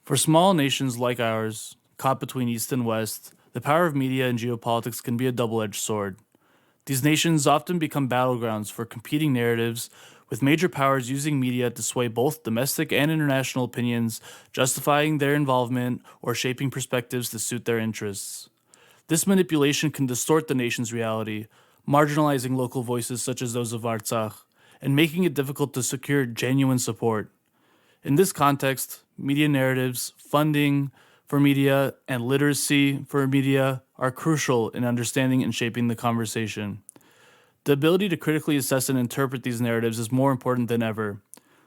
For small nations like ours, caught between East and West, the power of media and geopolitics can be a double-edged sword. These nations often become battlegrounds for competing narratives, with major powers using media to sway both domestic and international opinions, justifying their involvement or shaping perspectives to suit their interests. This manipulation can distort the nation's reality, marginalizing local voices such as those of Artsakh, and making it difficult to secure genuine support. In this context, media narratives, funding for media, and literacy for media are crucial in understanding and shaping the conversation. The ability to critically assess and interpret these narratives is more important than ever.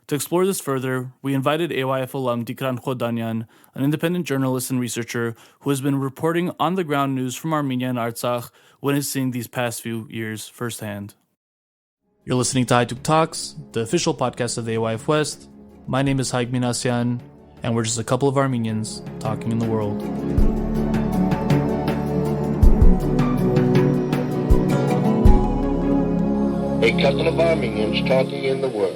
To explore this further, we invited AYF alum Dickran Khodanian, an independent journalist and researcher who has been reporting on-the-ground news from Armenia and Artsakh, witnessing these past few years firsthand. You're listening to Haituk Talks, the official podcast of the AYF West. My name is Haig Minasyan, and we're just a couple of Armenians talking in the world. A couple of Armenians talking in the world.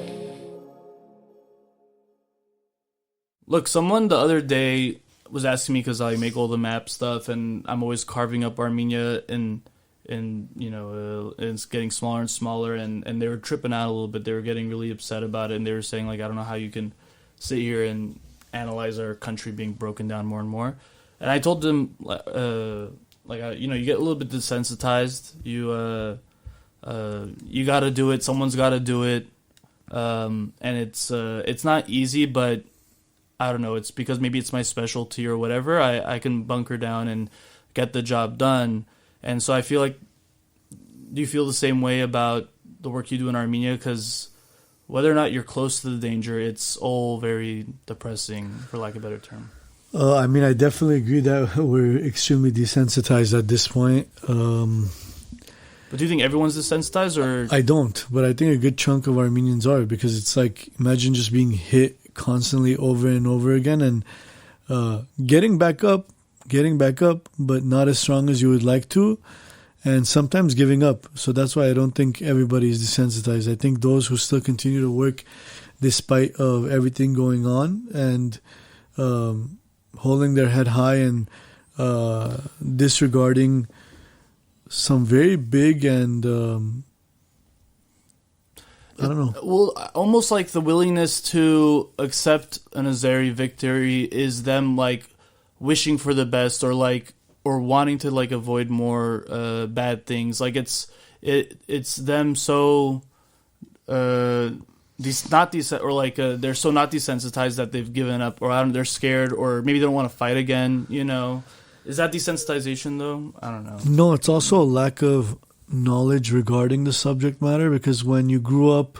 Look, someone the other day was asking me, because I make all the map stuff, and I'm always carving up Armenia, and it's getting smaller and smaller, and they were tripping out a little bit. They were getting really upset about it, and they were saying, like, I don't know how you can sit here and analyze our country being broken down more and more. And I told them, you get a little bit desensitized. You got to do it. Someone's got to do it, and it's not easy, but I don't know. It's because maybe it's my specialty or whatever. I can bunker down and get the job done. And so I feel like, do you feel the same way about the work you do in Armenia? Because whether or not you're close to the danger, it's all very depressing, for lack of a better term. I definitely agree that we're extremely desensitized at this point. But do you think everyone's desensitized, or? I don't, but I think a good chunk of Armenians are, because it's like, imagine just being hit constantly over and over again, and getting back up, but not as strong as you would like to, and sometimes giving up. So that's why I don't think everybody is desensitized. I think those who still continue to work despite of everything going on, and holding their head high, and disregarding some very big and I don't know. Well, almost like the willingness to accept an Azeri victory is them like wishing for the best, or wanting to like avoid more bad things. Like it's them so they're so not desensitized that they've given up, or they're scared, or maybe they don't want to fight again. Is that desensitization though? I don't know. No, it's also a lack of knowledge regarding the subject matter, because when you grew up,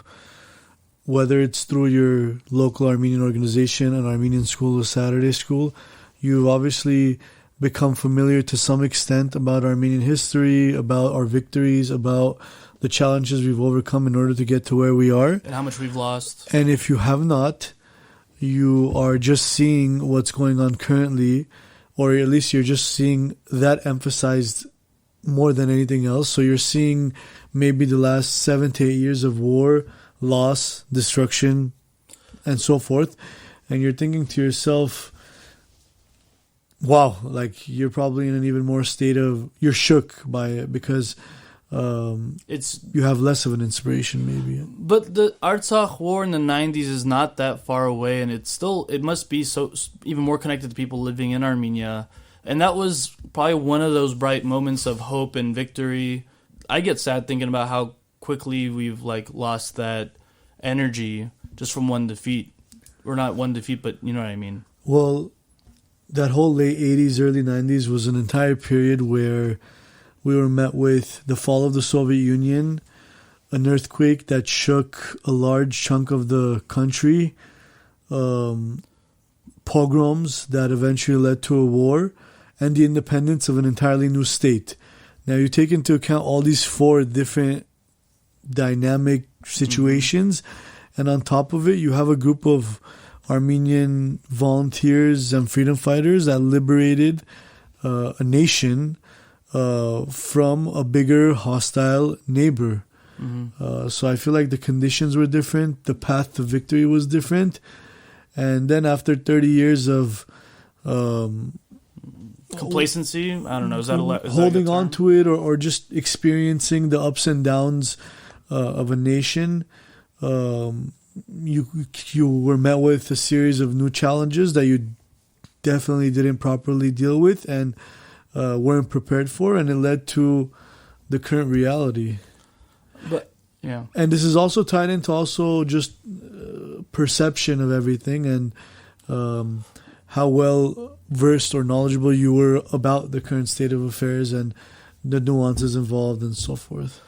whether it's through your local Armenian organization, an Armenian school, a Saturday school, you obviously become familiar to some extent about Armenian history, about our victories, about the challenges we've overcome in order to get to where we are. And how much we've lost. And if you have not, you are just seeing what's going on currently, or at least you're just seeing that emphasized more than anything else. So you're seeing maybe the last 7 to 8 years of war, loss, destruction, and so forth. And you're thinking to yourself, wow, like you're probably in an even more state of, you're shook by it, because you have less of an inspiration maybe. But the Artsakh war in the 90s is not that far away, and it must be so even more connected to people living in Armenia. And that was probably one of those bright moments of hope and victory. I get sad thinking about how quickly we've lost that energy just from one defeat. Or not one defeat, but you know what I mean. Well, that whole late 80s, early 90s was an entire period where we were met with the fall of the Soviet Union, an earthquake that shook a large chunk of the country, pogroms that eventually led to a war, and the independence of an entirely new state. Now, you take into account all these 4 different dynamic situations, and on top of it, you have a group of Armenian volunteers and freedom fighters that liberated a nation from a bigger hostile neighbor. So I feel like the conditions were different, the path to victory was different, And then after 30 years of Complacency? I don't know. Is that holding on to it, or just experiencing the ups and downs of a nation, you were met with a series of new challenges that you definitely didn't properly deal with and weren't prepared for, and it led to the current reality. But yeah, and this is also tied into also just perception of everything, and how well versed or knowledgeable you were about the current state of affairs and the nuances involved and so forth.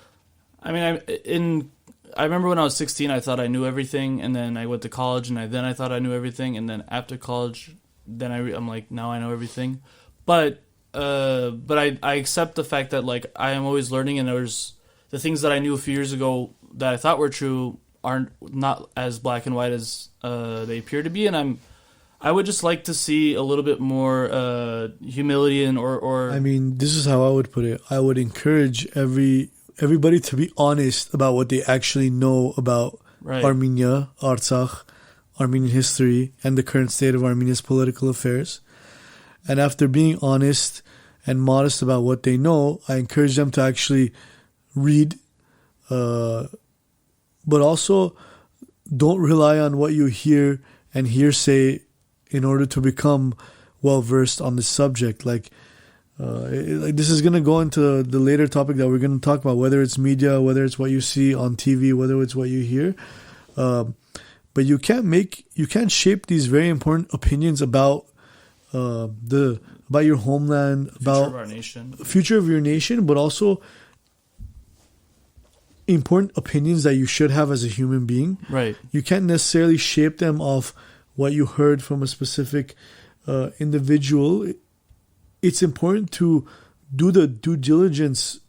I mean, I remember when I was 16, I thought I knew everything, and then I went to college, and then I thought I knew everything, and then after college, then I'm like, now I know everything. But I accept the fact that like I am always learning, and there's the things that I knew a few years ago that I thought were true aren't not as black and white as they appear to be, and I would just like to see a little bit more humility and or. I mean, this is how I would put it. I would encourage everybody to be honest about what they actually know about Armenia, Artsakh, Armenian history, and the current state of Armenia's political affairs. And after being honest and modest about what they know, I encourage them to actually read, but also don't rely on what you hear and hearsay in order to become well-versed on this subject. Like this is going to go into the later topic that we're going to talk about, whether it's media, whether it's what you see on TV, whether it's what you hear. But you can't shape these very important opinions about about your homeland, about future of our nation, future of your nation, but also important opinions that you should have as a human being. Right. You can't necessarily shape them off what you heard from a specific individual. It's important to do the due diligence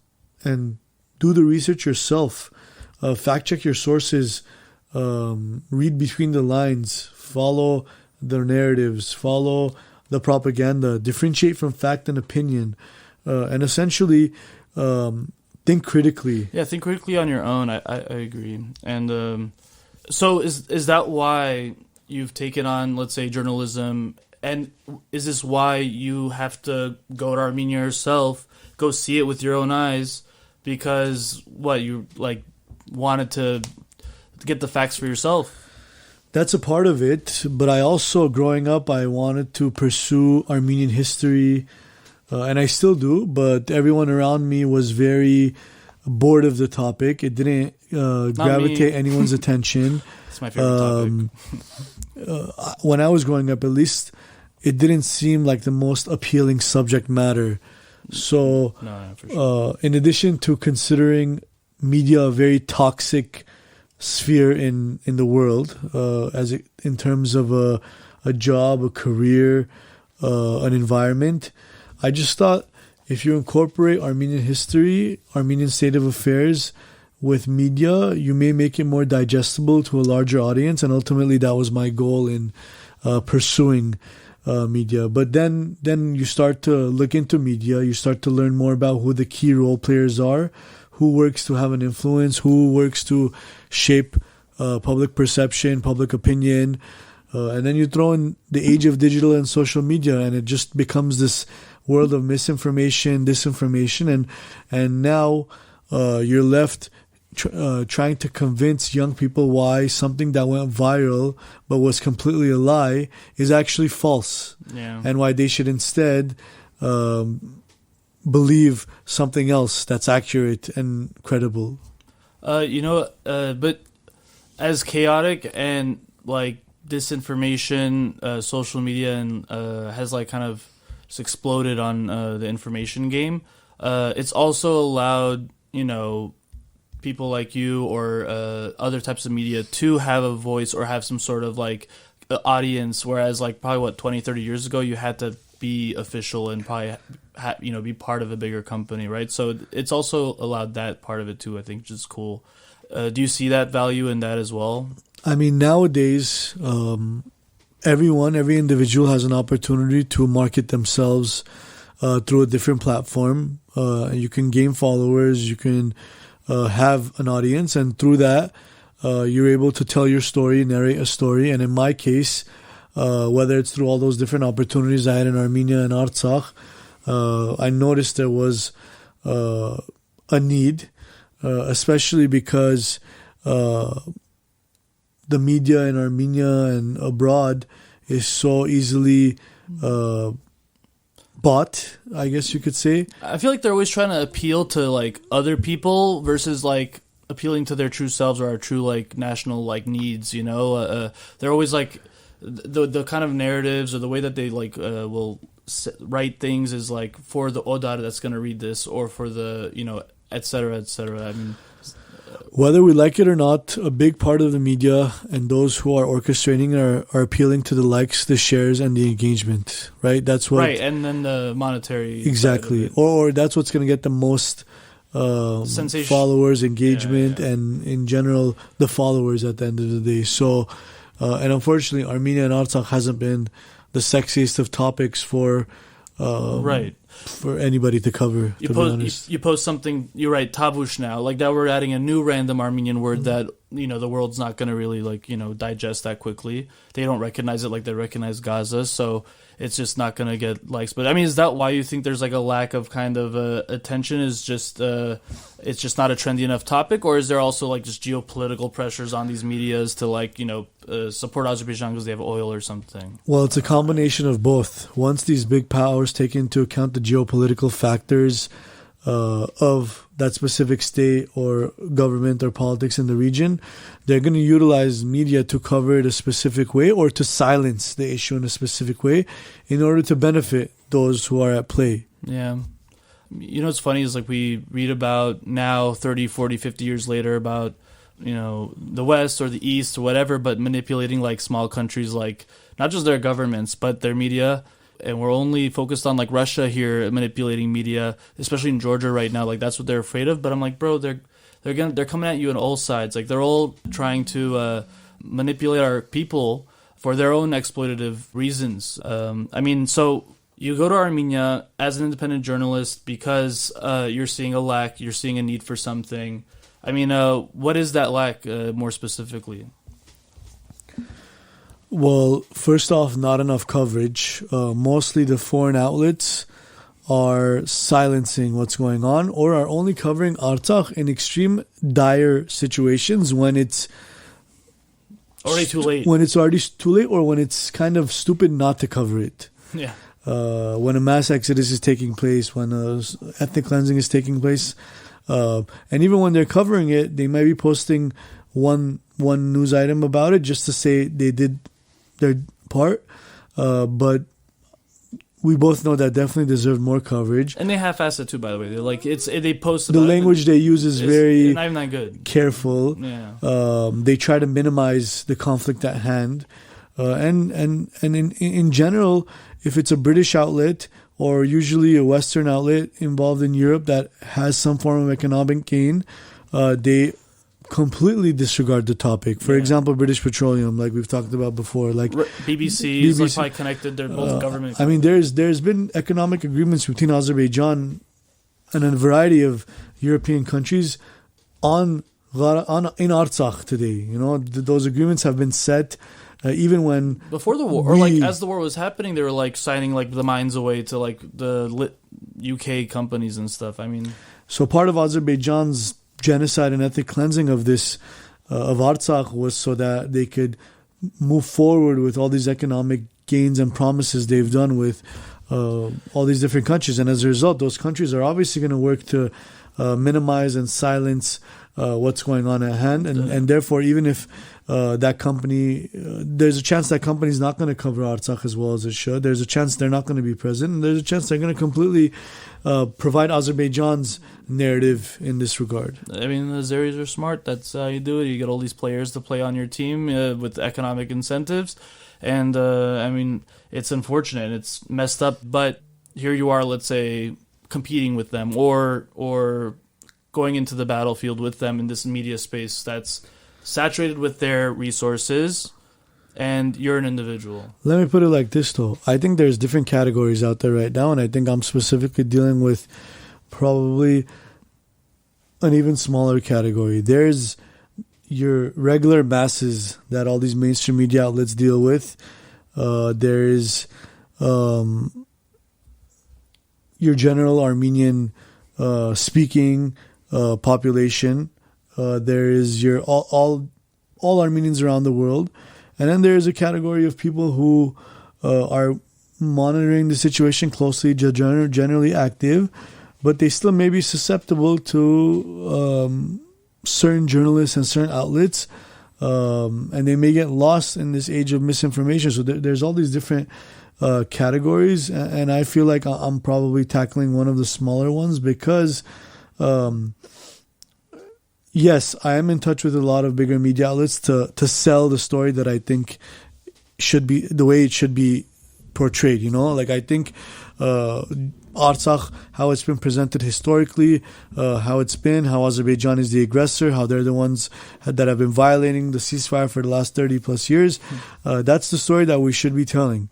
and do the research yourself. Fact check your sources. Read between the lines. Follow the narratives. Follow the propaganda. Differentiate from fact and opinion. And essentially think critically. Yeah, think critically on your own. I agree. And so is that why you've taken on, let's say, journalism? And is this why you have to go to Armenia yourself, go see it with your own eyes? Because you like wanted to get the facts for yourself? That's a part of it. But I also, growing up, I wanted to pursue Armenian history, and I still do. But everyone around me was very bored of the topic. It didn't gravitate anyone's attention. It's my favorite topic. When I was growing up, at least, it didn't seem like the most appealing subject matter. So, for sure. In addition to considering media a very toxic sphere in the world, in terms of a job, a career, an environment, I just thought if you incorporate Armenian history, Armenian state of affairs with media, you may make it more digestible to a larger audience, and ultimately that was my goal in pursuing media. But then you start to look into media, you start to learn more about who the key role players are, who works to have an influence, who works to shape public perception, public opinion, and then you throw in the age of digital and social media, and it just becomes this world of misinformation, disinformation, and now you're left trying to convince young people why something that went viral but was completely a lie is actually false, and why they should instead believe something else that's accurate and credible. But as chaotic and like disinformation, social media and has like kind of just exploded on the information game, it's also allowed people like you or other types of media to have a voice or have some sort of like audience, whereas like probably 20-30 years ago you had to be official and probably be part of a bigger company, right? So it's also allowed that part of it too, I think, which is cool. Do you see that value in that as well? I mean, nowadays every individual has an opportunity to market themselves through a different platform. You can gain followers, you can have an audience, and through that you're able to tell your story, narrate a story. And in my case, whether it's through all those different opportunities I had in Armenia and Artsakh. I noticed there was a need, especially because the media in Armenia and abroad is so easily bought, I guess you could say. I feel like they're always trying to appeal to like other people versus like appealing to their true selves or our true like national like needs. You know, they're always like the kind of narratives or the way that they like will write things is like for the odar that's going to read this, or for the, you know, et cetera, et cetera. I mean, whether we like it or not, a big part of the media and those who are orchestrating are appealing to the likes, the shares, and the engagement, right? That's what, right, and then the monetary exactly, or that's what's going to get the most followers, engagement, and in general the followers at the end of the day. So, and unfortunately, Armenia and Artsakh hasn't been the sexiest of topics for right. for anybody to cover. You to be honest, you post something. You're right, tavush now. Like that, we're adding a new random Armenian word that, you know, the world's not going to really like, you know, digest that quickly. They don't recognize it like they recognize Gaza, so it's just not going to get likes. But I mean, is that why you think there's like a lack of kind of attention? Is just it's just not a trendy enough topic, or is there also like just geopolitical pressures on these medias to like, you know, support Azerbaijan because they have oil or something? Well, it's a combination of both. Once these big powers take into account the geopolitical factors of that specific state or government or politics in the region, they're going to utilize media to cover it a specific way or to silence the issue in a specific way in order to benefit those who are at play. Yeah. You know what's funny is like we read about now 30, 40, 50 years later about, you know, the West or the East or whatever, but manipulating like small countries, like not just their governments, but their media. And we're only focused on like Russia here manipulating media, especially in Georgia right now. Like that's what they're afraid of. But I'm like, bro, they're coming at you on all sides. Like they're all trying to manipulate our people for their own exploitative reasons. I mean, so you go to Armenia as an independent journalist because you're seeing a lack, you're seeing a need for something. I mean, what is that lack more specifically? Well, first off, not enough coverage. Mostly the foreign outlets are silencing what's going on or are only covering Artsakh in extreme dire situations when it's already too late. When it's already too late, or when it's kind of stupid not to cover it. Yeah. When a mass exodus is taking place, when ethnic cleansing is taking place, and even when they're covering it, they might be posting one news item about it just to say they did their part, but we both know that definitely deserved more coverage. And they half-ass it too, by the way. They're like they post the language they use is very not even that good. Careful. Yeah. They try to minimize the conflict at hand, and in general, if it's a British outlet or usually a Western outlet involved in Europe that has some form of economic gain, they completely disregard the topic. For example, British Petroleum, like we've talked about before, like BBC is like probably connected. They're both government. I mean, there's been economic agreements between Azerbaijan and a variety of European countries in Artsakh today. You know, those agreements have been set even when before the war, or like as the war was happening, they were like signing like the mines away to like the UK companies and stuff. I mean, so part of Azerbaijan's genocide and ethnic cleansing of this of Artsakh was so that they could move forward with all these economic gains and promises they've done with all these different countries, and as a result, those countries are obviously going to work to minimize and silence what's going on at hand, and therefore, even if that company, there's a chance that company is not going to cover Artsakh as well as it should. There's a chance they're not going to be present, and there's a chance they're going to completely provide Azerbaijan's narrative in this regard. I mean, the Azeris are smart. That's how you do it. You get all these players to play on your team with economic incentives, and I mean, it's unfortunate. It's messed up, but here you are, let's say, competing with them or going into the battlefield with them in this media space that's saturated with their resources, and you're an individual. Let me put it like this, though. I think there's different categories out there right now, and I think I'm specifically dealing with probably an even smaller category. There's your regular masses that all these mainstream media outlets deal with, There is your general Armenian speaking population. There is your all Armenians around the world, and then there is a category of people who are monitoring the situation closely, generally active, but they still may be susceptible to certain journalists and certain outlets, and they may get lost in this age of misinformation. So there's all these different categories, and I feel like I'm probably tackling one of the smaller ones because yes, I am in touch with a lot of bigger media outlets to sell the story that I think should be the way it should be portrayed. Like I think Artsakh, how it's been presented historically, how Azerbaijan is the aggressor, how they're the ones that have been violating the ceasefire for the last 30 plus years. That's the story that we should be telling.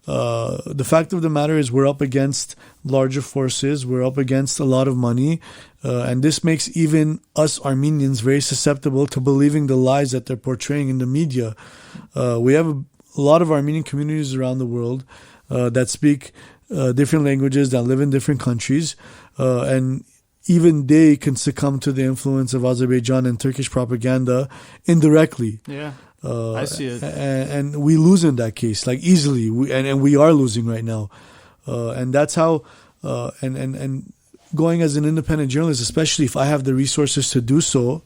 The fact of the matter is we're up against larger forces, we're up against a lot of money, and this makes even us Armenians very susceptible to believing the lies that they're portraying in the media. We have a lot of Armenian communities around the world that speak different languages, that live in different countries, and even they can succumb to the influence of Azerbaijan and Turkish propaganda indirectly. Yeah. I see it. And we lose in that case, like easily. And we are losing right now. And that's how, and going as an independent journalist, especially if I have the resources to do so,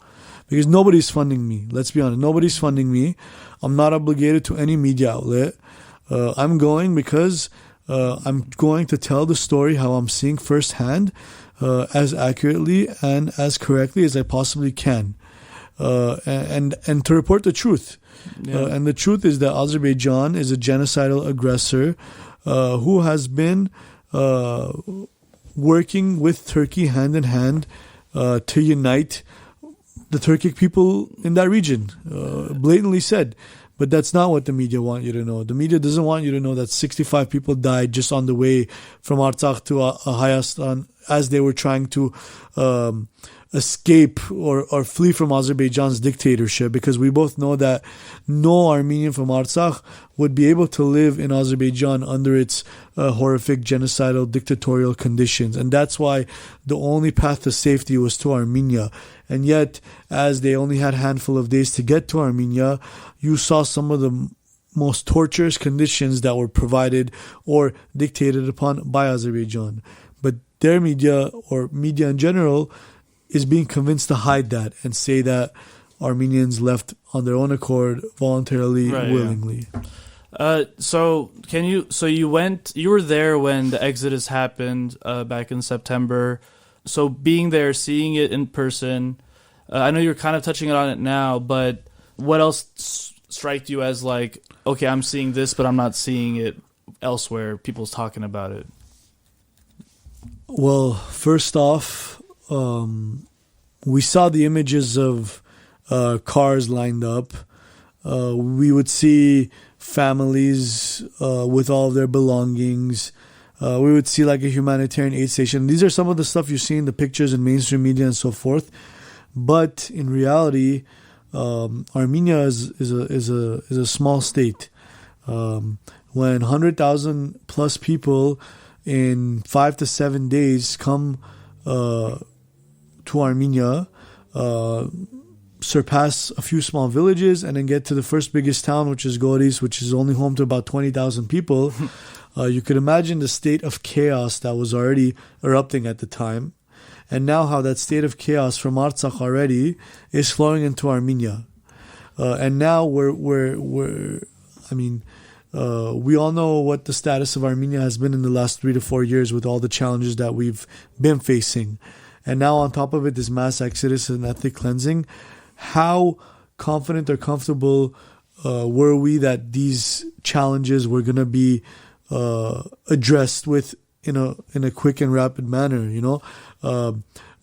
because nobody's funding me. Let's be honest. Nobody's funding me. I'm not obligated to any media outlet. I'm going because I'm going to tell the story how I'm seeing firsthand, as accurately and as correctly as I possibly can. And to report the truth. Yeah. And the truth is that Azerbaijan is a genocidal aggressor who has been working with Turkey hand in hand to unite the Turkic people in that region. Blatantly said. But that's not what the media want you to know. The media doesn't want you to know that 65 people died just on the way from Artsakh to Hayastan as they were trying to escape or flee from Azerbaijan's dictatorship, because we both know that no Armenian from Artsakh would be able to live in Azerbaijan under its horrific genocidal dictatorial conditions. And that's why the only path to safety was to Armenia. And yet, as they only had a handful of days to get to Armenia, you saw some of the most torturous conditions that were provided or dictated upon by Azerbaijan. But their media, or media in general, is being convinced to hide that and say that Armenians left on their own accord, voluntarily, willingly. Yeah. So you were there when the exodus happened back in September. So being there, seeing it in person, I know you're kind of touching on it now, but what else striked you as like, okay, I'm seeing this, but I'm not seeing it elsewhere? People's talking about it. Well, first off, we saw the images of cars lined up. We would see families with all of their belongings. We would see like a humanitarian aid station. These are some of the stuff you see in the pictures in mainstream media and so forth. But in reality, Armenia is a small state. When 100,000 plus people in 5 to 7 days come to Armenia, surpass a few small villages, and then get to the first biggest town, which is Goris, which is only home to about 20,000 people. You could imagine the state of chaos that was already erupting at the time. And now how that state of chaos from Artsakh already is flowing into Armenia. And now we all know what the status of Armenia has been in the last 3 to 4 years with all the challenges that we've been facing. And now on top of it, this mass exodus and ethnic cleansing. How confident or comfortable were we that these challenges were going to be addressed with in a quick and rapid manner?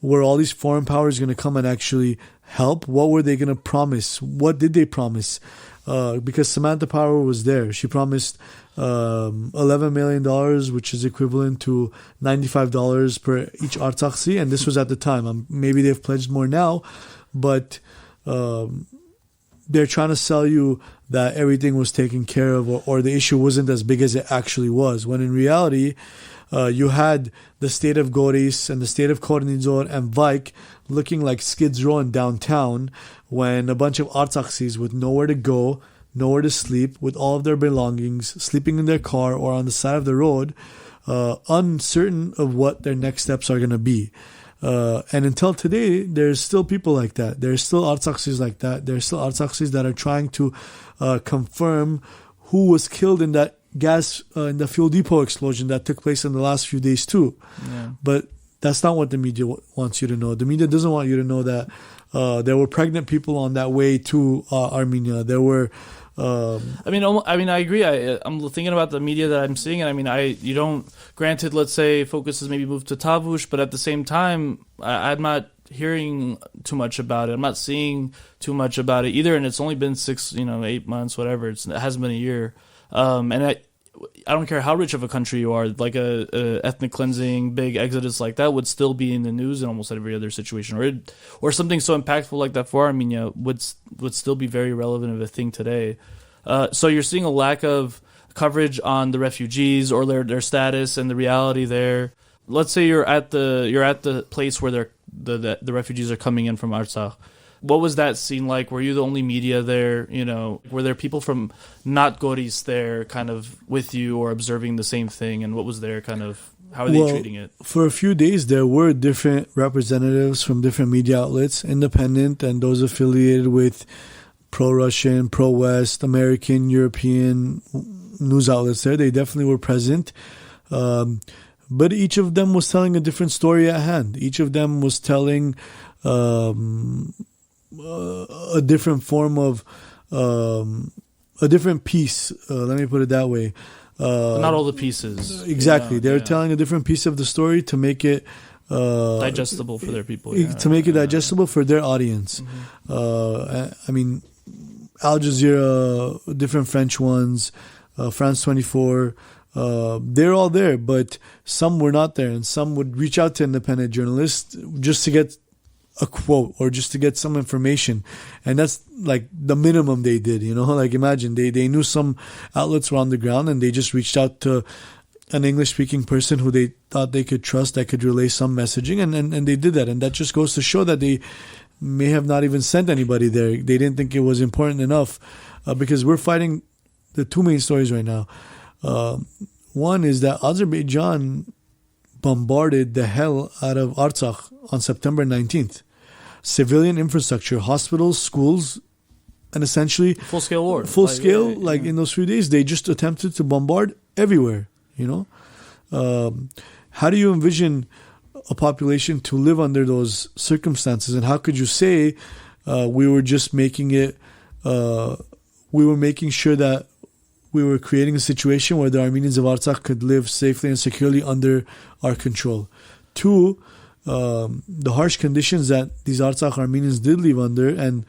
Were all these foreign powers going to come and actually help? What were they going to promise? What did they promise? Because Samantha Power was there. She promised $11 million, which is equivalent to $95 per each Artsakhi, and this was at the time. Maybe they've pledged more now, but they're trying to sell you that everything was taken care of, or the issue wasn't as big as it actually was. When in reality, you had the state of Goris and the state of Kornizor and Vaik looking like Skid Row in downtown, when a bunch of Artsaksis with nowhere to go, nowhere to sleep, with all of their belongings, sleeping in their car or on the side of the road, uncertain of what their next steps are going to be. And until today, there's still people like that. There's still Artsaksis like that. There's still Artsaksis that are trying to confirm who was killed in that gas, in the fuel depot explosion that took place in the last few days too. Yeah. But that's not what the media wants you to know. The media doesn't want you to know that there were pregnant people on that way to Armenia. There were... I mean, I agree. I'm thinking about the media that I'm seeing, and you don't. Granted, let's say focus has maybe moved to Tavush, but at the same time, I'm not hearing too much about it. I'm not seeing too much about it either, and it's only been 8 months, whatever. It hasn't been a year, and I don't care how rich of a country you are. Like a ethnic cleansing, big exodus like that would still be in the news in almost every other situation, or something so impactful like that for Armenia would still be very relevant of a thing today. So you're seeing a lack of coverage on the refugees or their status and the reality there. Let's say you're at the place where the refugees are coming in from Artsakh. What was that scene like? Were you the only media there? Were there people from not Goris there kind of with you or observing the same thing? And what was their kind of, how are they treating it? For a few days, there were different representatives from different media outlets, independent and those affiliated with pro-Russian, pro-West, American, European news outlets there. They definitely were present. But each of them was telling a different story at hand. Each of them was telling... a different form of a different piece, let me put it that way. Not all the pieces. Exactly. They're telling a different piece of the story to make it digestible for their people. To make it digestible for their audience. I mean, Al Jazeera, different French ones, France 24, they're all there, but some were not there, and some would reach out to independent journalists just to get a quote or just to get some information, and that's like the minimum they did. Like imagine they knew some outlets were on the ground and they just reached out to an English speaking person who they thought they could trust, that could relay some messaging, and they did that. And that just goes to show that they may have not even sent anybody there. They didn't think it was important enough, because we're fighting the two main stories right now. One is that Azerbaijan bombarded the hell out of Artsakh on September 19th. Civilian infrastructure, hospitals, schools, and essentially... Full-scale war. In those few days, they just attempted to bombard everywhere, How do you envision a population to live under those circumstances? And how could you say we were just making it... we were making sure that we were creating a situation where the Armenians of Artsakh could live safely and securely under our control? Two, the harsh conditions that these Artsakh Armenians did live under and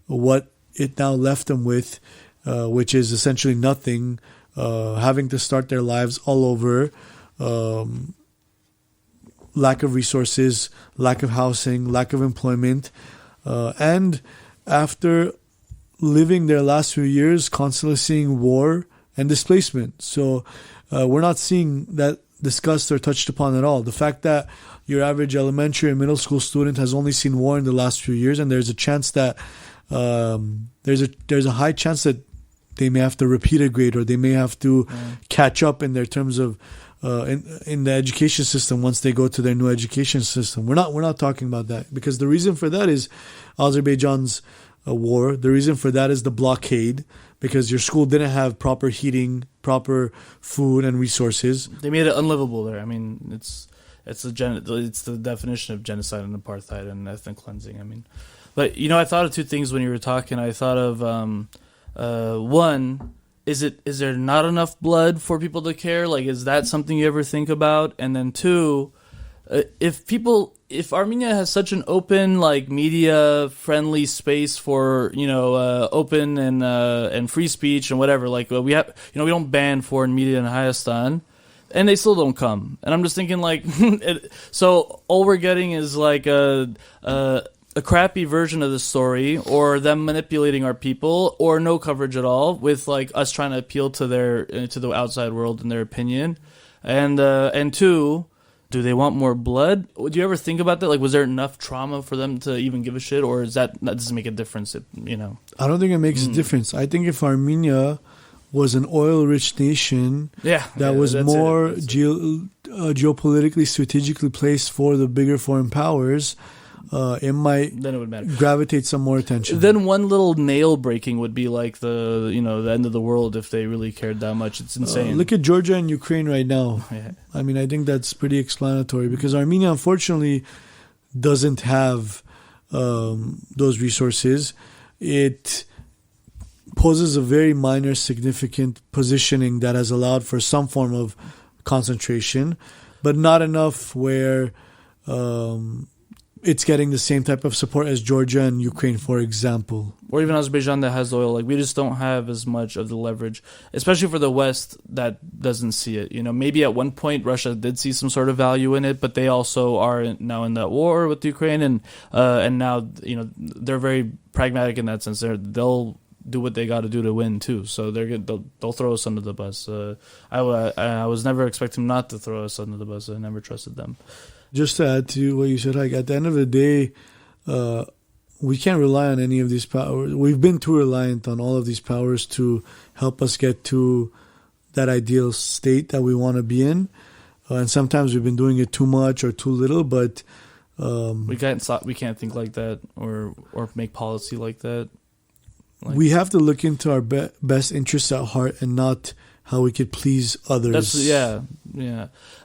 what it now left them with, which is essentially nothing, having to start their lives all over, lack of resources, lack of housing, lack of employment, and after living their last few years constantly seeing war and displacement. So we're not seeing that discussed or touched upon at all. The fact that your average elementary and middle school student has only seen war in the last few years, and there's a chance that there's a high chance that they may have to repeat a grade or they may have to catch up in their terms of in the education system once they go to their new education system. We're not talking about that, because the reason for that is Azerbaijan's war. The reason for that is the blockade, because your school didn't have proper heating, proper food and resources. They made it unlivable there. I mean, it's the definition of genocide and apartheid and ethnic cleansing. I mean, but I thought of two things when you were talking. I thought of one, is there not enough blood for people to care? Like, is that something you ever think about? And then two, if Armenia has such an open, like, media friendly space for open and free speech and whatever, like we have, we don't ban foreign media in Hayastan, and they still don't come. And I'm just thinking, like, so all we're getting is like a a crappy version of the story, or them manipulating our people, or no coverage at all, with like us trying to appeal to the outside world and their opinion, and two, do they want more blood? Do you ever think about that? Like, was there enough trauma for them to even give a shit, or is that doesn't make a difference? I don't think it makes a difference. I think if Armenia was an oil-rich nation that was more geopolitically, strategically placed for the bigger foreign powers, it might then it would matter. Gravitate some more attention. Then one little nail breaking would be like the end of the world if they really cared that much. It's insane. Look at Georgia and Ukraine right now. Yeah. I mean, I think that's pretty explanatory because Armenia, unfortunately, doesn't have those resources. It poses a very minor, significant positioning that has allowed for some form of concentration, but not enough where it's getting the same type of support as Georgia and Ukraine, for example. Or even Azerbaijan that has oil. Like, we just don't have as much of the leverage, especially for the West that doesn't see it. Maybe at one point Russia did see some sort of value in it, but they also are now in that war with Ukraine, and now they're very pragmatic in that sense. They'll do what they got to do to win too. So they'll throw us under the bus. I was never expecting not to throw us under the bus. I never trusted them. Just to add to what you said, like at the end of the day, we can't rely on any of these powers. We've been too reliant on all of these powers to help us get to that ideal state that we want to be in. And sometimes we've been doing it too much or too little, but we can't think like that or make policy like that. We have to look into our best interests at heart and not how we could please others. Yeah.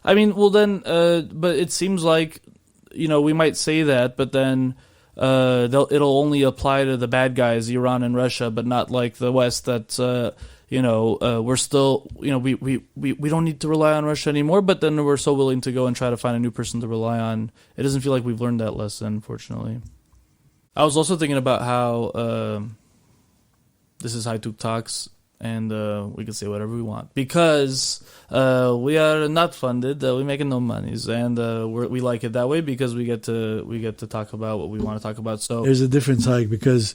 I mean, well then, but it seems like, we might say that, but then it'll only apply to the bad guys, Iran and Russia, but not like the West. That we're still, we don't need to rely on Russia anymore. But then we're so willing to go and try to find a new person to rely on. It doesn't feel like we've learned that lesson, unfortunately. I was also thinking about how this is High Tuk Talks. And we can say whatever we want because we are not funded. We make no monies, and we like it that way because we get to talk about what we want to talk about. So there's a difference, Ike, because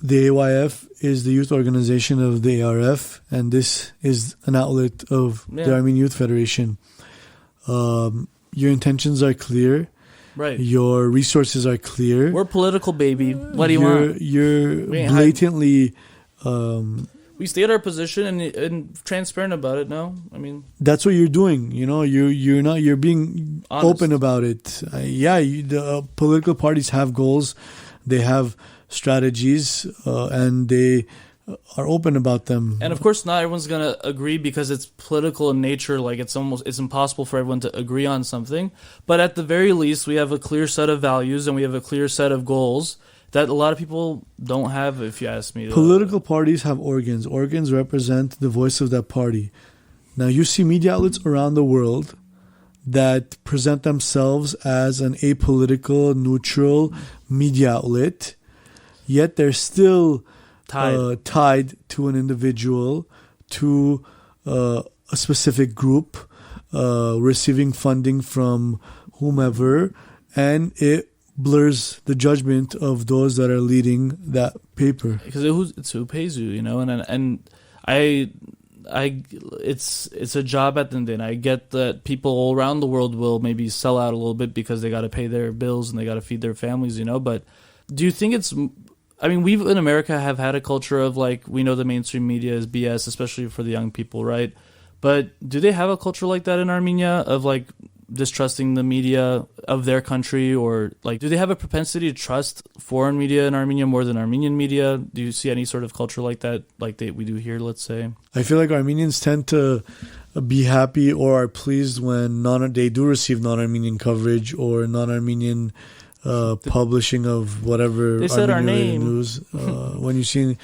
the AYF is the youth organization of the ARF, and this is an outlet of the Armenian Youth Federation. Your intentions are clear. Right. Your resources are clear. We're political, baby. What do you want? You're blatantly. We stay at our position and transparent about it. No, I mean that's what you're doing. You're being honest. Open about it. The political parties have goals, they have strategies, and they are open about them. And of course, not everyone's gonna agree because it's political in nature. Like it's impossible for everyone to agree on something. But at the very least, we have a clear set of values and we have a clear set of goals that a lot of people don't have, if you ask me. Political parties have organs. Organs represent the voice of that party. Now, you see media outlets around the world that present themselves as an apolitical, neutral media outlet, yet they're still tied to an individual, to a specific group, receiving funding from whomever, and it blurs the judgment of those that are leading that paper. Because it's who pays you, and it's a job at the end of the day. And I get that people all around the world will maybe sell out a little bit because they got to pay their bills and they got to feed their families, but do you think we in America have had a culture of like, we know the mainstream media is BS, especially for the young people, right? But do they have a culture like that in Armenia of like distrusting the media of their country, or like do they have a propensity to trust foreign media in Armenia more than Armenian media? Do you see any sort of culture like that, like we do here, let's say? I feel like Armenians tend to be happy or are pleased when they do receive non-Armenian coverage or non-Armenian publishing of whatever they said Armenian our name. News. When you see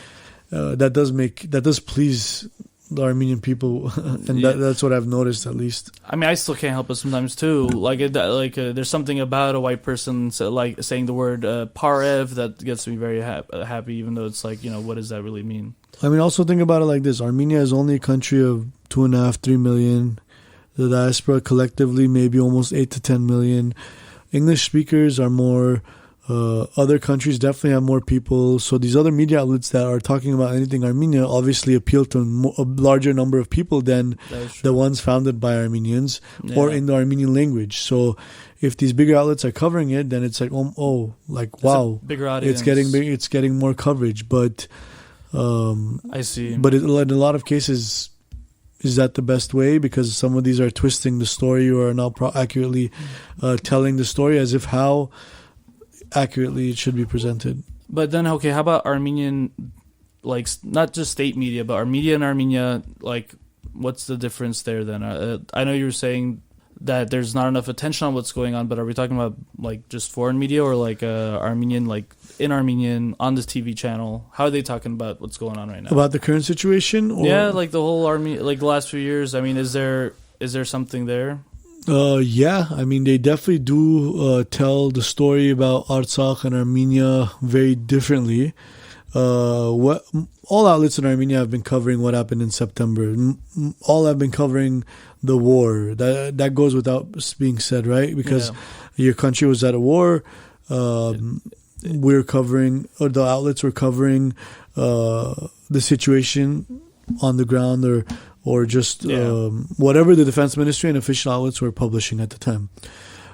that does please the Armenian people, and that's what I've noticed, at least. I mean, I still can't help it sometimes too. There's something about a white person saying the word parev that gets me very happy, even though it's like, what does that really mean? I mean, also think about it like this: Armenia is only a country of 2.5-3 million. The diaspora collectively maybe almost 8 to 10 million. English speakers are more. Other countries definitely have more people. So these other media outlets that are talking about anything Armenia obviously appeal to a larger number of people than the ones founded by Armenians or in the Armenian language. So if these bigger outlets are covering it, then it's like, like, wow, bigger audience. It's getting big. It's getting more coverage. But I see. But in a lot of cases, is that the best way? Because some of these are twisting the story or are not accurately telling the story as if how accurately it should be presented. But then, okay, how about Armenian, like, not just state media, but Armenia and Armenia, like, what's the difference there then? I know you were saying that there's not enough attention on what's going on, but are we talking about, like, just foreign media or, like, Armenian, like, in Armenian, on this TV channel? How are they talking about what's going on right now? About the current situation? Or? Yeah, like, the whole like, the last few years. I mean, is there something there? Yeah, I mean, they definitely do tell the story about Artsakh and Armenia very differently. What all outlets in Armenia have been covering what happened in September. All have been covering the war. That goes without being said, right? Because your country was at a war. We're covering, or the outlets were covering the situation on the ground, or just whatever the defense ministry and official outlets were publishing at the time.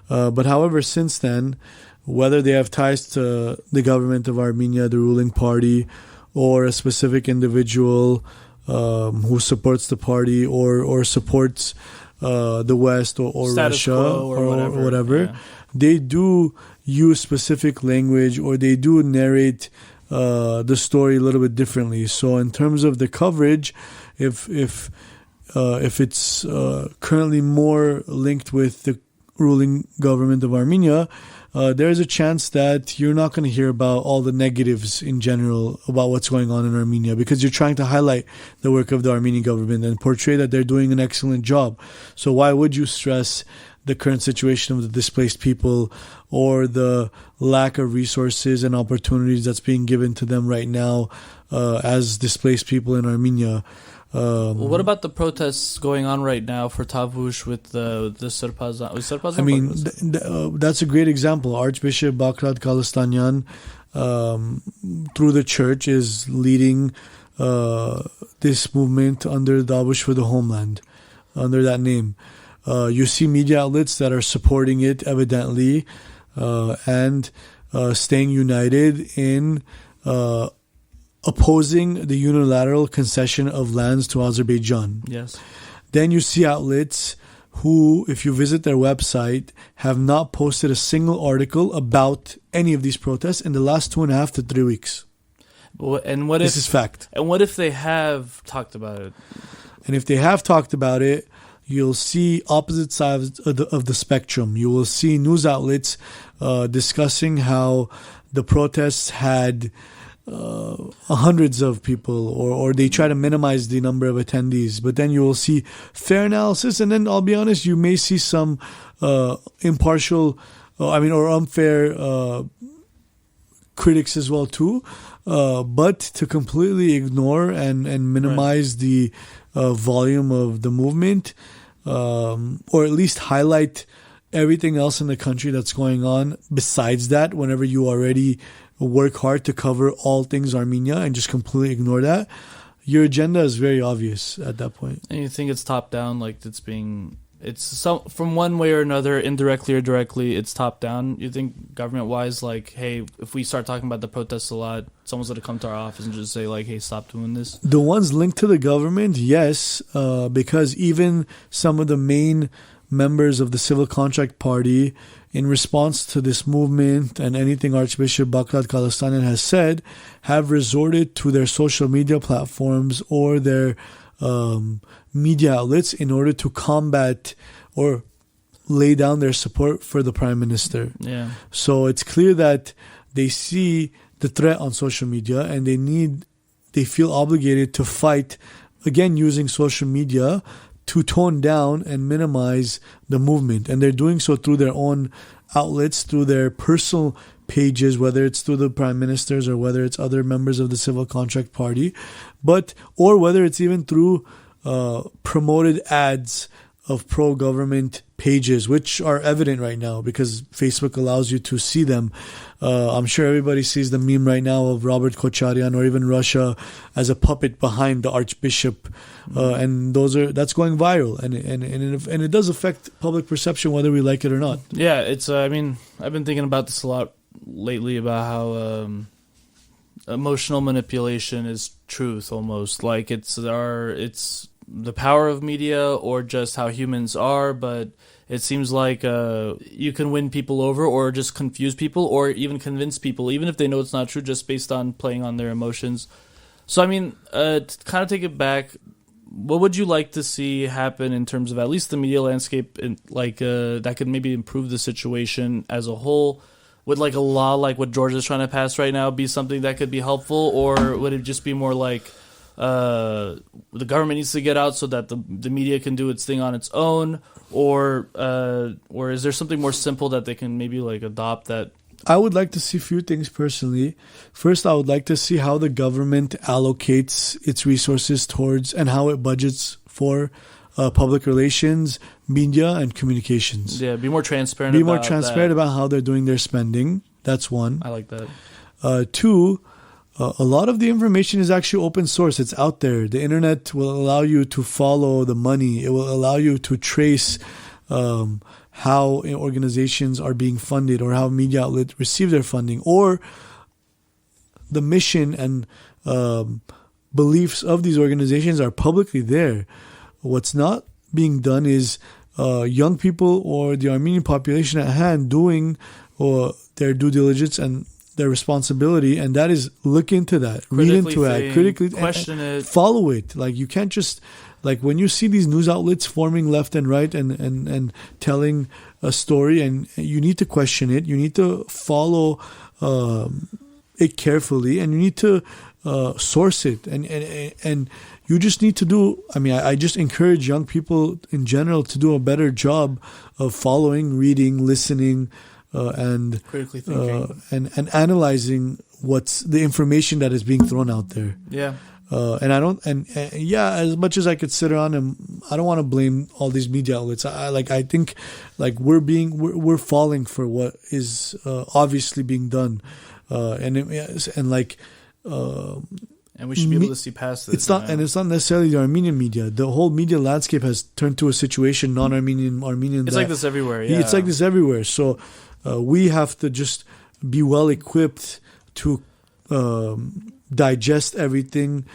But however, since then, whether they have ties to the government of Armenia, the ruling party, or a specific individual who supports the party or supports the West or Russia or whatever, they do use specific language, or they do narrate the story a little bit differently. So in terms of the coverage, if it's currently more linked with the ruling government of Armenia, there's a chance that you're not going to hear about all the negatives in general about what's going on in Armenia, because you're trying to highlight the work of the Armenian government and portray that they're doing an excellent job. So why would you stress the current situation of the displaced people or the lack of resources and opportunities that's being given to them right now as displaced people in Armenia? What about the protests going on right now for Tavush with the Sarpazan? I mean, that's a great example. Archbishop Dickran Khodanian, through the church, is leading this movement under Tavush for the Homeland, under that name. You see media outlets that are supporting it, evidently, and staying united in opposing the unilateral concession of lands to Azerbaijan. Yes. Then you see outlets who, if you visit their website, have not posted a single article about any of these protests in the last 2.5 to 3 weeks. And what this is fact. And what if they have talked about it? And if they have talked about it, you'll see opposite sides of the spectrum. You will see news outlets discussing how the protests had hundreds of people, or they try to minimize the number of attendees. But then you will see fair analysis, and then I'll be honest, you may see some impartial, or unfair critics as well too. But to completely ignore and minimize the volume of the movement, or at least highlight everything else in the country that's going on besides that, whenever you already work hard to cover all things Armenia and just completely ignore that, your agenda is very obvious at that point. And you think it's top down, like from one way or another, indirectly or directly, it's top down. You think government wise, like, hey, if we start talking about the protests a lot, someone's going to come to our office and just say, like, hey, stop doing this? The ones linked to the government, yes, because even some of the main members of the Civil Contract Party, in response to this movement and anything Archbishop Dickran Khodanian has said, have resorted to their social media platforms or their media outlets in order to combat or lay down their support for the Prime Minister. Yeah. So it's clear that they see the threat on social media, and they feel obligated to fight, again, using social media to tone down and minimize the movement. And they're doing so through their own outlets, through their personal pages, whether it's through the prime ministers or whether it's other members of the Civil Contract Party, or whether it's even through promoted ads of pro-government pages, which are evident right now because Facebook allows you to see them. I'm sure everybody sees the meme right now of Robert Kocharian or even Russia as a puppet behind the Archbishop, and that's going viral, and it does affect public perception whether we like it or not. Yeah, it's. I mean, I've been thinking about this a lot lately about how emotional manipulation is truth almost. Like it's the power of media or just how humans are, but it seems like you can win people over or just confuse people or even convince people, even if they know it's not true, just based on playing on their emotions. So, I mean, to kind of take it back, what would you like to see happen in terms of at least the media landscape, that could maybe improve the situation as a whole? Would like a law like what Georgia's trying to pass right now be something that could be helpful, or would it just be more like the government needs to get out so that the media can do its thing on its own, or is there something more simple that they can maybe like adopt that? I would like to see a few things personally. First, I would like to see how the government allocates its resources towards and how it budgets for public relations, media, and communications. Yeah, be more transparent. Be more transparent about how they're doing their spending. That's one. I like that. Two, a lot of the information is actually open source. It's out there. The internet will allow you to follow the money. It will allow you to trace how organizations are being funded or how media outlets receive their funding, or the mission and beliefs of these organizations are publicly there. What's not being done is young people or the Armenian population at hand doing their due diligence and their responsibility, and that is look into that, read into it, critically question it, follow it. Like you can't just like when you see these news outlets forming left and right and telling a story, and you need to question it, you need to follow it carefully, and you need to source it, and you just need to do. I mean, I just encourage young people in general to do a better job of following, reading, listening, and critically thinking, and analyzing what's the information that is being thrown out there. Yeah. As much as I could sit around and I don't want to blame all these media outlets. I think we're falling for what is obviously being done, and we should be able to see past this. It's not necessarily the Armenian media. The whole media landscape has turned to a situation non-Armenian, Armenian. It's like this everywhere. Yeah, it's like this everywhere. So we have to just be well equipped to digest everything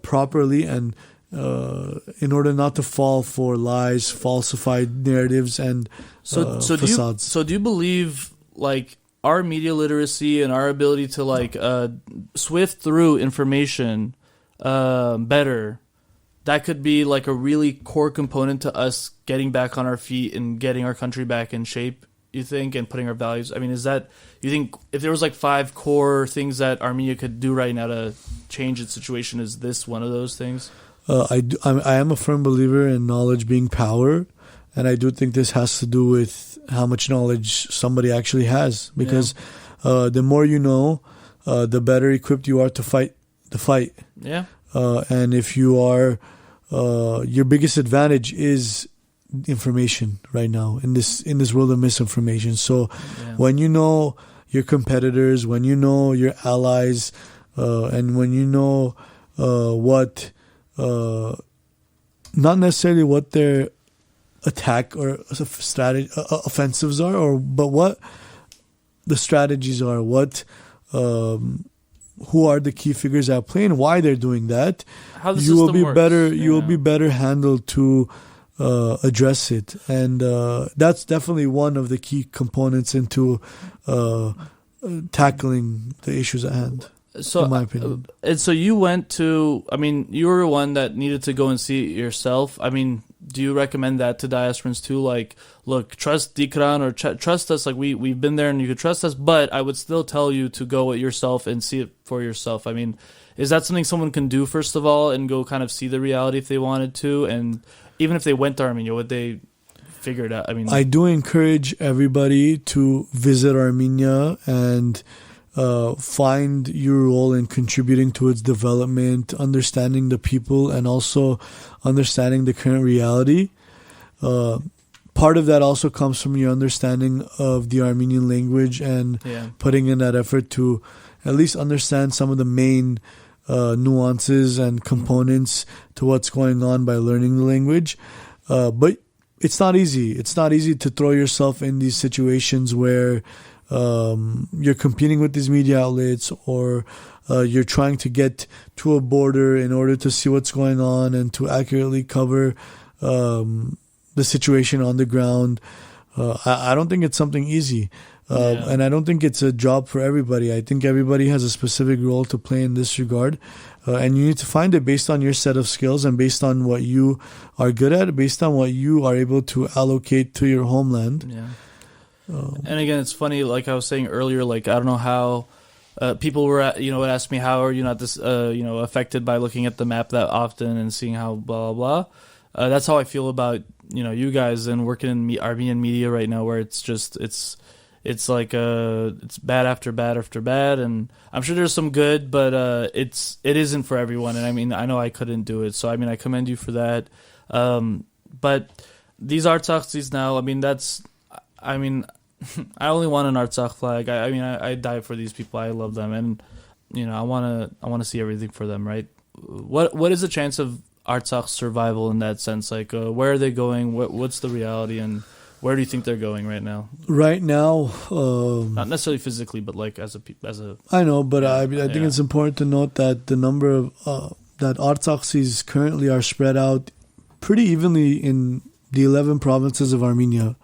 properly, and in order not to fall for lies, falsified narratives, and facades. Do you believe like our media literacy and our ability to like swift through information better, that could be like a really core component to us getting back on our feet and getting our country back in shape, you think, and putting our values? I mean, is that, you think if there was like 5 core things that Armenia could do right now to change its situation, is this one of those things? I am a firm believer in knowledge being power, and I do think this has to do with how much knowledge somebody actually has, because the more you know, the better equipped you are to fight the fight. Yeah. And if you are, your biggest advantage is information right now in this world of misinformation. So when you know your competitors, when you know your allies, and when you know what, not necessarily what their attack or strategy offensives are, but what the strategies are, what who are the key figures at play and why they're doing that, how the you will be works. better. You will be better handled to address it, and that's definitely one of the key components into tackling the issues at hand. So, in my opinion. And so you went to, I mean, you were one that needed to go and see it yourself. I mean, do you recommend that to diasporans too? Like, look, trust Dickran or trust us. Like, we've been there and you could trust us, but I would still tell you to go it yourself and see it for yourself. I mean, is that something someone can do, first of all, and go kind of see the reality if they wanted to? And even if they went to Armenia, would they figure it out? I mean, I do encourage everybody to visit Armenia and find your role in contributing to its development, understanding the people, and also understanding the current reality. Part of that also comes from your understanding of the Armenian language and putting in that effort to at least understand some of the main nuances and components to what's going on by learning the language. But it's not easy. It's not easy to throw yourself in these situations where you're competing with these media outlets, or you're trying to get to a border in order to see what's going on and to accurately cover the situation on the ground. I don't think it's something easy. And I don't think it's a job for everybody. I think everybody has a specific role to play in this regard. And you need to find it based on your set of skills and based on what you are good at, based on what you are able to allocate to your homeland. Yeah. And again, it's funny, like I was saying earlier, like I don't know how people were, would ask me, how are you not this, affected by looking at the map that often and seeing how blah, blah, blah. That's how I feel about, you guys and working in Armenian media right now, where it's just, it's like it's bad after bad after bad, and I'm sure there's some good, but it isn't for everyone. And I mean, I know I couldn't do it, so I mean, I commend you for that. But these Artsakhs now, I only want an Artsakh flag. I die for these people. I love them, and I want to see everything for them. Right? What is the chance of Artsakh's survival in that sense? Like, where are they going? What's the reality, and where do you think they're going right now? Right now, not necessarily physically, but like as a. I know, but I think it's important to note that the number of that Artsakhs currently are spread out pretty evenly in the 11 provinces of Armenia.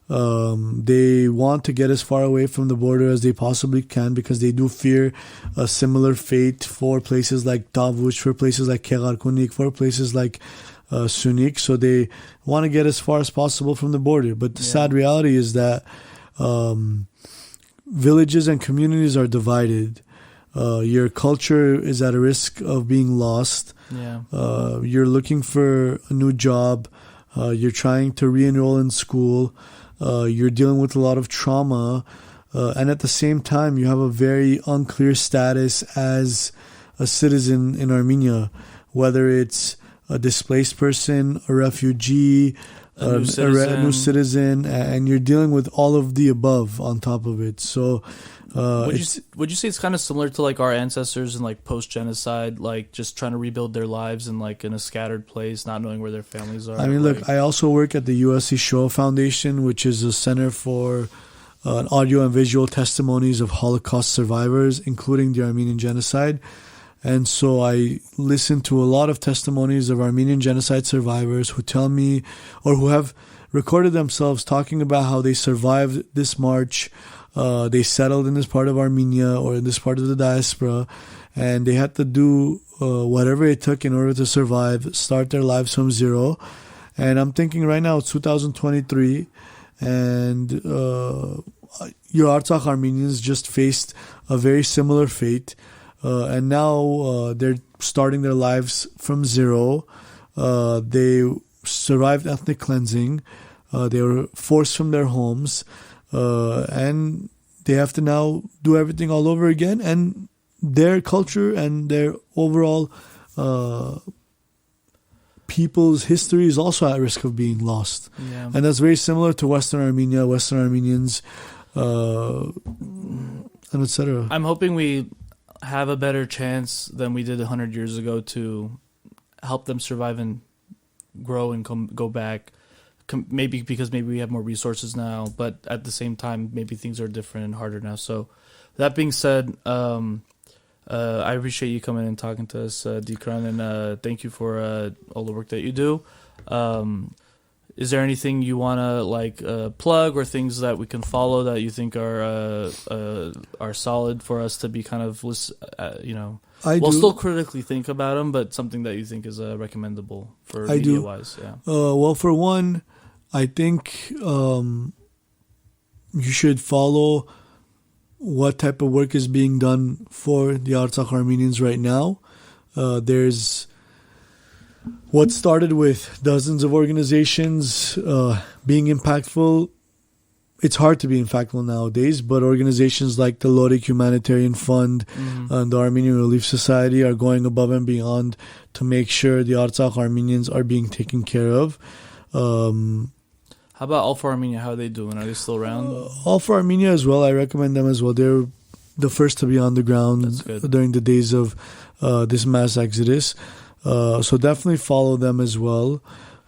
They want to get as far away from the border as they possibly can because they do fear a similar fate for places like Davush, for places like Kegarkunik, for places like Sunik. So they want to get as far as possible from the border. But the sad reality is that villages and communities are divided. Your culture is at a risk of being lost. You're looking for a new job. You're trying to re-enroll in school. You're dealing with a lot of trauma, and at the same time, you have a very unclear status as a citizen in Armenia, whether it's a displaced person, a refugee, a new citizen, and you're dealing with all of the above on top of it. So, would you say it's kind of similar to like our ancestors in like post-genocide, like just trying to rebuild their lives in like in a scattered place, not knowing where their families are? I mean, look, I also work at the USC Shoah Foundation, which is a center for audio and visual testimonies of Holocaust survivors, including the Armenian genocide. And so I listen to a lot of testimonies of Armenian genocide survivors who tell me, or who have recorded themselves talking about how they survived this march. They settled in this part of Armenia or in this part of the diaspora, and they had to do whatever it took in order to survive, start their lives from zero. And I'm thinking right now it's 2023, and your Artsakh Armenians just faced a very similar fate. And now they're starting their lives from zero. They survived ethnic cleansing. They were forced from their homes. And they have to now do everything all over again. And their culture and their overall people's history is also at risk of being lost. Yeah. And that's very similar to Western Armenia, Western Armenians, and etc. I'm hoping we have a better chance than we did 100 years ago to help them survive and grow and go back. Maybe because maybe we have more resources now, but at the same time, maybe things are different and harder now. So that being said, I appreciate you coming and talking to us, Dickran, and thank you for all the work that you do. Is there anything you want to plug, or things that we can follow that you think are solid for us to be kind of still critically think about them, but something that you think is recommendable for media wise? Yeah. Well, for one, I think you should follow what type of work is being done for the Artsakh Armenians right now. There's what started with dozens of organizations being impactful. It's hard to be impactful nowadays, but organizations like the Lorik Humanitarian Fund and the Armenian Relief Society are going above and beyond to make sure the Artsakh Armenians are being taken care of. How about All for Armenia? How are they doing? Are they still around? All for Armenia as well. I recommend them as well. They're the first to be on the ground during the days of this mass exodus. So definitely follow them as well.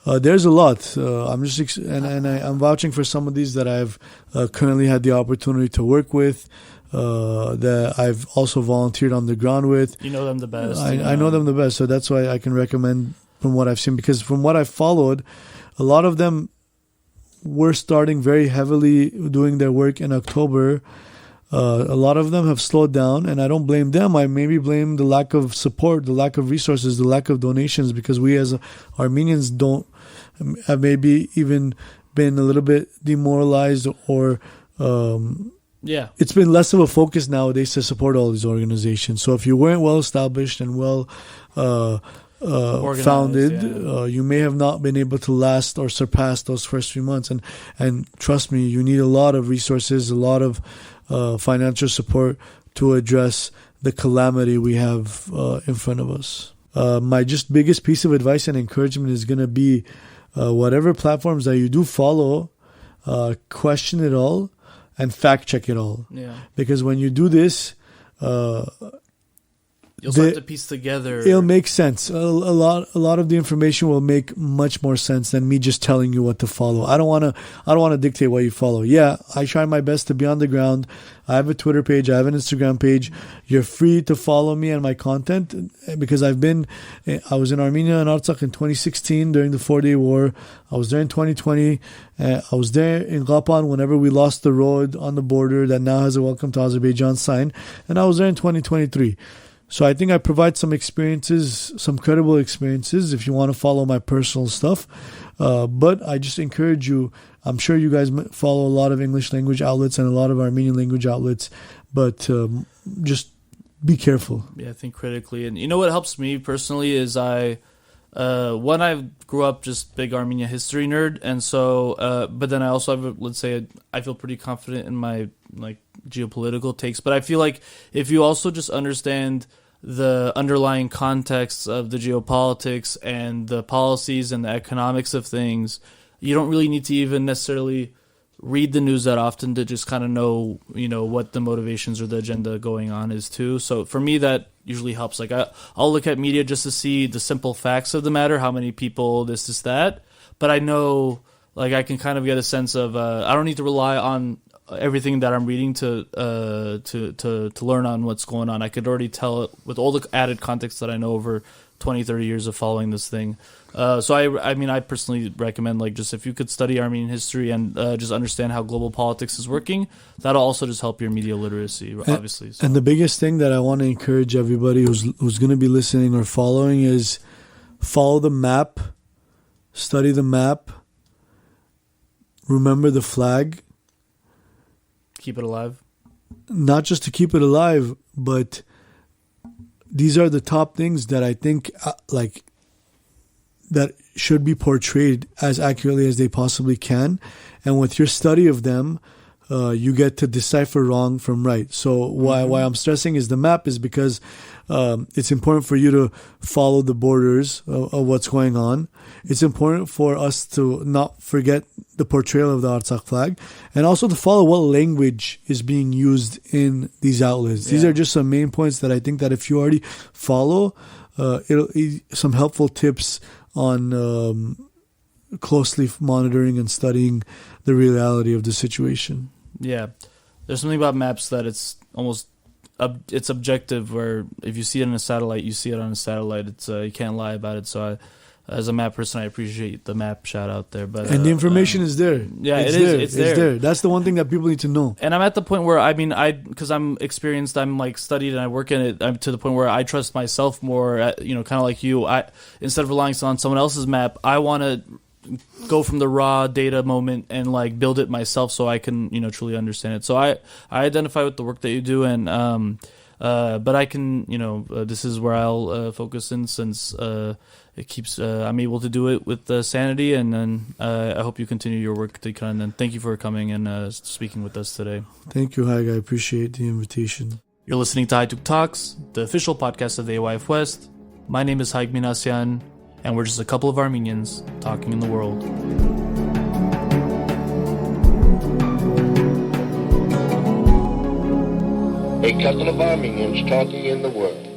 There's a lot. I'm vouching for some of these that I've currently had the opportunity to work with. That I've also volunteered on the ground with. You know them the best. I know them the best, so that's why I can recommend from what I've seen. Because from what I've followed, a lot of them were starting very heavily doing their work in October. A lot of them have slowed down, and I don't blame them. I maybe blame the lack of support, the lack of resources, the lack of donations, because we as Armenians have maybe even been a little bit demoralized or it's been less of a focus nowadays to support all these organizations. So if you weren't well established and well founded, you may have not been able to last or surpass those first few months. And trust me, you need a lot of resources, a lot of financial support to address the calamity we have in front of us. My just biggest piece of advice and encouragement is going to be whatever platforms that you do follow, question it all and fact check it all. Yeah. Because when you do this, you'll start to piece together. It'll make sense. A lot of the information will make much more sense than me just telling you what to follow. I don't want to dictate what you follow. Yeah, I try my best to be on the ground. I have a Twitter page. I have an Instagram page. You're free to follow me and my content because I was in Armenia and Artsakh in 2016 during the 4-day war. I was there in 2020. I was there in Ghapan whenever we lost the road on the border that now has a Welcome to Azerbaijan sign. And I was there in 2023. So I think I provide some experiences, some credible experiences if you want to follow my personal stuff. But I just encourage you, I'm sure you guys follow a lot of English language outlets and a lot of Armenian language outlets, but just be careful. Yeah, think critically. And you know what helps me personally is I grew up just big Armenia history nerd. And so, but then I also have, let's say, I feel pretty confident in my geopolitical takes. But I feel like if you also just understand the underlying context of the geopolitics and the policies and the economics of things, you don't really need to even necessarily read the news that often to just kind of know, what the motivations or the agenda going on is too. So for me, that usually helps. Like I'll look at media just to see the simple facts of the matter, how many people, this, that. But I know, I can kind of get a sense of, I don't need to rely on everything that I'm reading to learn on what's going on. I could already tell it with all the added context that I know over 20, 30 years of following this thing. So I personally recommend just if you could study Armenian history and just understand how global politics is working, that'll also just help your media literacy, obviously. So. And the biggest thing that I want to encourage everybody who's going to be listening or following is follow the map, study the map, remember the flag. Keep it alive. Not just to keep it alive, but these are the top things that I think that should be portrayed as accurately as they possibly can. And with your study of them, you get to decipher wrong from right. So why I'm stressing is the map is because it's important for you to follow the borders of what's going on. It's important for us to not forget the portrayal of the Artsakh flag, and also to follow what language is being used in these outlets. These are just some main points that I think that if you already follow, some helpful tips on closely monitoring and studying the reality of the situation. Yeah, there's something about maps that it's almost it's objective, where if you see it on a satellite, you see it on a satellite. It's you can't lie about it. So as a map person, I appreciate the map shout out there. But and the information is there. Yeah, it's there. That's the one thing that people need to know. And I'm at the point where because I'm experienced, I'm studied, and I work in it. I'm to the point where I trust myself more. Kind of like you. Instead of relying on someone else's map, I want to go from the raw data moment and build it myself so I can truly understand it. So I identify with the work that you do, and but I can this is where I'll focus in, since it keeps I'm able to do it with sanity, and then I hope you continue your work, Dickran, and thank you for coming and speaking with us today. Thank you, Haig. I appreciate the invitation. You're listening to Hajduk Talks, the official podcast of the AYF West. My name is Haig Minasyan, and we're just a couple of Armenians talking in the world. A couple of Armenians talking in the world.